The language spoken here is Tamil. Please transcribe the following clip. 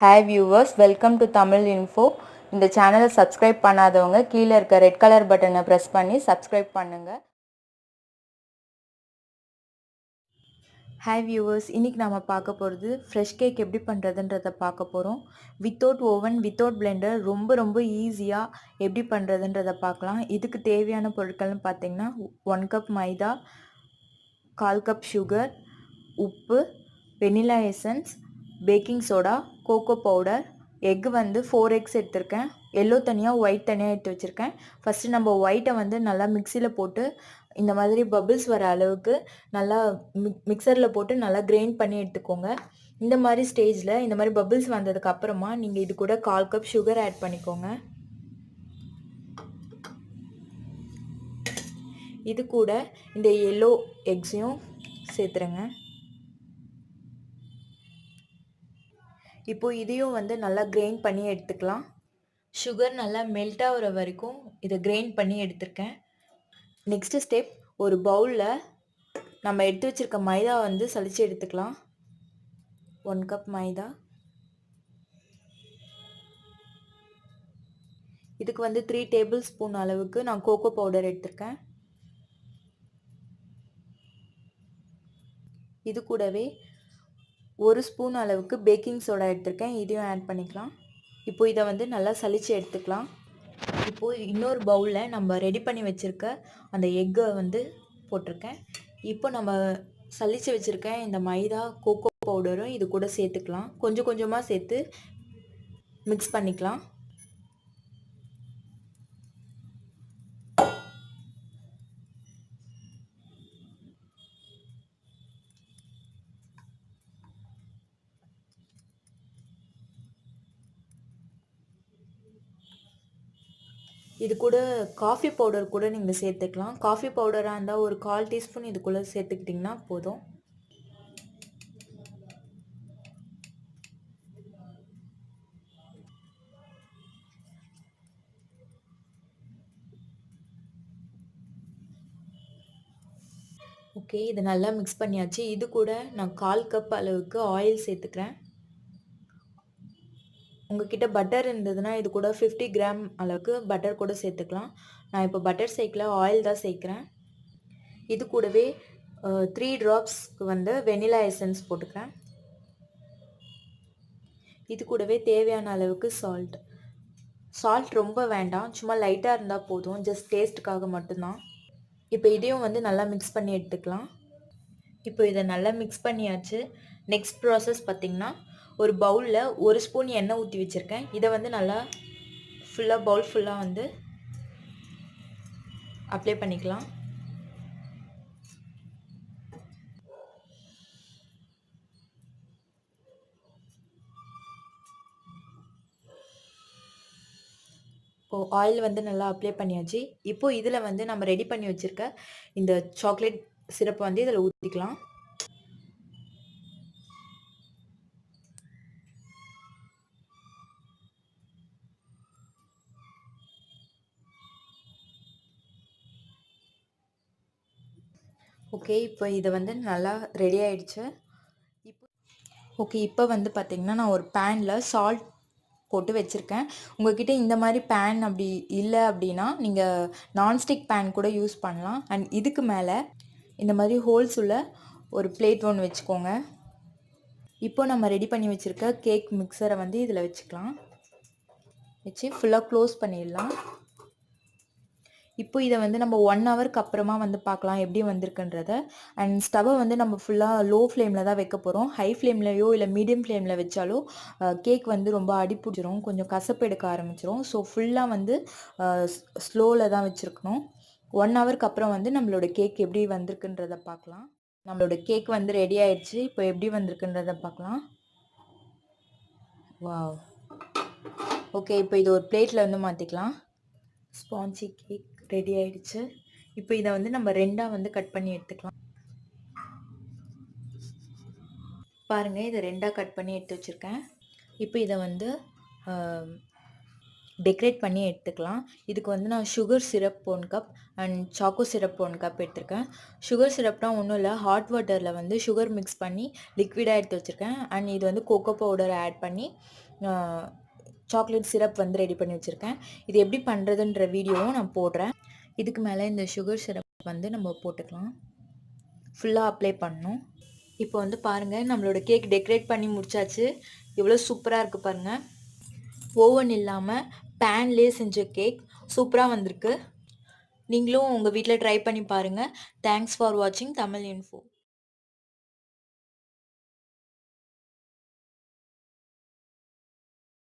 Hi viewers, welcome to Tamil Info. இந்த சேனலை சப்ஸ்கிரைப் பண்ணாதவங்க கீழே இருக்க ரெட் கலர் பட்டனை ப்ரெஸ் பண்ணி சப்ஸ்கிரைப் பண்ணுங்க. ஹாய் வியூவர்ஸ், இன்றைக்கி நம்ம பார்க்க போகிறது ஃப்ரெஷ் கேக் எப்படி பண்ணுறதுன்றதை பார்க்க போகிறோம். வித்தவுட் ஓவன் வித்தவுட் பிளெண்டர் ரொம்ப ஈஸியாக எப்படி பண்ணுறதுன்றதை பார்க்கலாம். இதுக்கு தேவையான பொருட்கள்னு பார்த்தீங்கன்னா 1 கப் மைதா, 1/4 கப் சுகர், உப்பு, vanilla essence, baking soda, cocoa powder, egg வந்து 4 எக்ஸ் எடுத்திருக்கேன். எல்லோ தனியாக ஒயிட் தனியாக எடுத்து வச்சுருக்கேன். ஃபஸ்ட்டு நம்ம ஒயிட்டை வந்து நல்லா மிக்சியில் போட்டு இந்த மாதிரி பபிள்ஸ் வர அளவுக்கு நல்லா மிக்சரில் போட்டு நல்லா கிரைண்ட் பண்ணி எடுத்துக்கோங்க. இந்த மாதிரி ஸ்டேஜில் இந்த மாதிரி பபிள்ஸ் வந்ததுக்கு அப்புறமா நீங்கள் இது கூட 1/4 கப் சுகர் ஆட் பண்ணிக்கோங்க. இது கூட இந்த எல்லோ எக்ஸையும் சேர்த்துருங்க. இப்போது இதையும் வந்து நல்லா கிரைண்ட் பண்ணி எடுத்துக்கலாம். சுகர் நல்லா மெல்ட் ஆகிற வரைக்கும் இதை கிரைண்ட் பண்ணி எடுத்துருக்கேன். நெக்ஸ்ட்டு ஸ்டெப், ஒரு பவுலில் நம்ம எடுத்து வச்சுருக்க மைதா வந்து சலிச்சு எடுத்துக்கலாம். 1 கப் மைதா. இதுக்கு வந்து 3 டேபிள் ஸ்பூன் அளவுக்கு நான் கோகோ பவுடர் எடுத்திருக்கேன். இது கூடவே 1 ஸ்பூன் அளவுக்கு பேக்கிங் சோடா எடுத்திருக்கேன். இதையும் ஆட் பண்ணிக்கலாம். இப்போ இதை வந்து நல்லா சலிச்சு எடுத்துக்கலாம். இப்போது இன்னொரு பவுலில் நம்ம ரெடி பண்ணி வச்சுருக்க அந்த எக்கை வந்து போட்டிருக்கேன். இப்போ நம்ம சலிச்சு வச்சுருக்க இந்த மைதா கோகோ பவுடரும் இது கூட சேர்த்துக்கலாம். கொஞ்சம் கொஞ்சமாக சேர்த்து மிக்ஸ் பண்ணிக்கலாம். இது கூட காஃபி பவுடர் கூட நீங்கள் சேர்த்துக்கலாம். காஃபி பவுடராக இருந்தால் ஒரு 1/4 டீஸ்பூன் இதுக்குள்ளே சேர்த்துக்கிட்டிங்கன்னா போதும். ஓகே, இதை நல்லா மிக்ஸ் பண்ணியாச்சு. இது கூட நான் 1/4 கப் அளவுக்கு ஆயில் சேர்த்துக்கிறேன். உங்ககிட்ட பட்டர் இருந்ததுன்னா இது கூட 50 கிராம் அளவுக்கு பட்டர் கூட சேர்த்துக்கலாம். நான் இப்போ பட்டர் சேர்க்கல, ஆயில் தான் சேர்க்குறேன். இது கூடவே 3 ட்ராப்ஸ்க்கு வந்து வெனிலா எசன்ஸ் போட்டுக்கிறேன். இது கூடவே தேவையான அளவுக்கு சால்ட் ரொம்ப வேண்டாம், சும்மா லைட்டாக இருந்தால் போதும், ஜஸ்ட் டேஸ்ட்டுக்காக மட்டும்தான். இப்போ இதையும் வந்து நல்லா மிக்ஸ் பண்ணி எடுத்துக்கலாம். இப்போ இதை நல்லா மிக்ஸ் பண்ணியாச்சு. நெக்ஸ்ட் ப்ராசஸ் பார்த்திங்கன்னா, ஒரு பவுலில் 1 ஸ்பூன் எண்ணெய் ஊற்றி வச்சுருக்கேன். இதை வந்து நல்லா பவுல் ஃபுல்லாக வந்து அப்ளை பண்ணிக்கலாம். இப்போது ஆயில் வந்து நல்லா அப்ளை பண்ணியாச்சு. இப்போது இதில் வந்து நம்ம ரெடி பண்ணி வச்சுருக்க இந்த சாக்லேட் சிரப்பை வந்து இதில் ஊற்றிக்கலாம். ஓகே, இப்போ இது வந்து நல்லா ரெடி ஆகிடுச்சு. இப்போ வந்து பார்த்திங்கன்னா நான் ஒரு பேனில் சால்ட் போட்டு வச்சுருக்கேன். உங்கள்கிட்ட இந்த மாதிரி பேன் அப்படி இல்லை அப்படின்னா நீங்கள் நான்ஸ்டிக் பேன் கூட யூஸ் பண்ணலாம். அண்ட் இதுக்கு மேலே இந்த மாதிரி ஹோல்ஸ் உள்ள ஒரு பிளேட் ஒன்று வச்சுக்கோங்க. இப்போ நம்ம ரெடி பண்ணி வச்சுருக்க கேக் மிக்சரை வந்து இதில் வச்சுக்கலாம். வச்சு ஃபுல்லாக க்ளோஸ் பண்ணிடலாம். இப்போ இதை வந்து நம்ம 1 ஹவருக்கு அப்புறமா வந்து பார்க்கலாம் எப்படி வந்திருக்குன்றத. அண்ட் ஸ்டவ்வை வந்து நம்ம ஃபுல்லாக லோ ஃப்ளேமில் தான் வைக்க போகிறோம். ஹை ஃப்ளேம்லையோ இல்லை மீடியம் ஃப்ளேமில் வச்சாலோ கேக் வந்து ரொம்ப அடிப்பிடிச்சிரும், கொஞ்சம் கசப்பு எடுக்க ஆரம்பிச்சிரும். ஸோ ஃபுல்லாக வந்து ஸ்லோவில் தான் வச்சுருக்கணும். 1 ஹவருக்கு அப்புறம் வந்து நம்மளோட கேக் எப்படி வந்திருக்குன்றத பார்க்கலாம். நம்மளோட கேக் வந்து ரெடி ஆயிடுச்சு. இப்போ எப்படி வந்திருக்குன்றத பார்க்கலாம். வாவ். ஓகே, இப்போ இது ஒரு பிளேட்டில் வந்து மாற்றிக்கலாம். ஸ்பாஞ்சி கேக் ரெடி ஆயிடுச்சு. இப்போ இதை வந்து நம்ம 2ஆக வந்து கட் பண்ணி எடுத்துக்கலாம். பாருங்கள், இதை 2ஆக கட் பண்ணி எடுத்து வச்சுருக்கேன். இப்போ இதை வந்து டெக்கரேட் பண்ணி எடுத்துக்கலாம். இதுக்கு வந்து நான் sugar syrup 1 cup and choco syrup 1 cup எடுத்திருக்கேன். சுகர் சிரப்னா ஒன்றும் இல்லை, ஹாட் வாட்டரில் வந்து சுகர் மிக்ஸ் பண்ணி லிக்விடாக எடுத்து வச்சுருக்கேன். அண்ட் இது வந்து கோகோ பவுடர் ஆட் பண்ணி சாக்லேட் சிரப் வந்து ரெடி பண்ணி வச்சுருக்கேன். இது எப்படி பண்ணுறதுன்ற வீடியோவும் நான் போடுறேன். இதுக்கு மேலே இந்த சுகர் சிரப் வந்து நம்ம போட்டுக்கலாம். ஃபுல்லாக அப்ளை பண்ணணும். இப்போ வந்து பாருங்கள், நம்மளோட கேக் டெக்கரேட் பண்ணி முடிச்சாச்சு. எவ்வளோ சூப்பராக இருக்குது பாருங்கள். ஓவன் இல்லாமல் பேன்லேயே செஞ்ச கேக் சூப்பராக வந்திருக்கு. நீங்களும் உங்கள் வீட்டில் ட்ரை பண்ணி பாருங்கள். தேங்க்ஸ் ஃபார் வாட்சிங் தமிழ் இன்ஃபோ.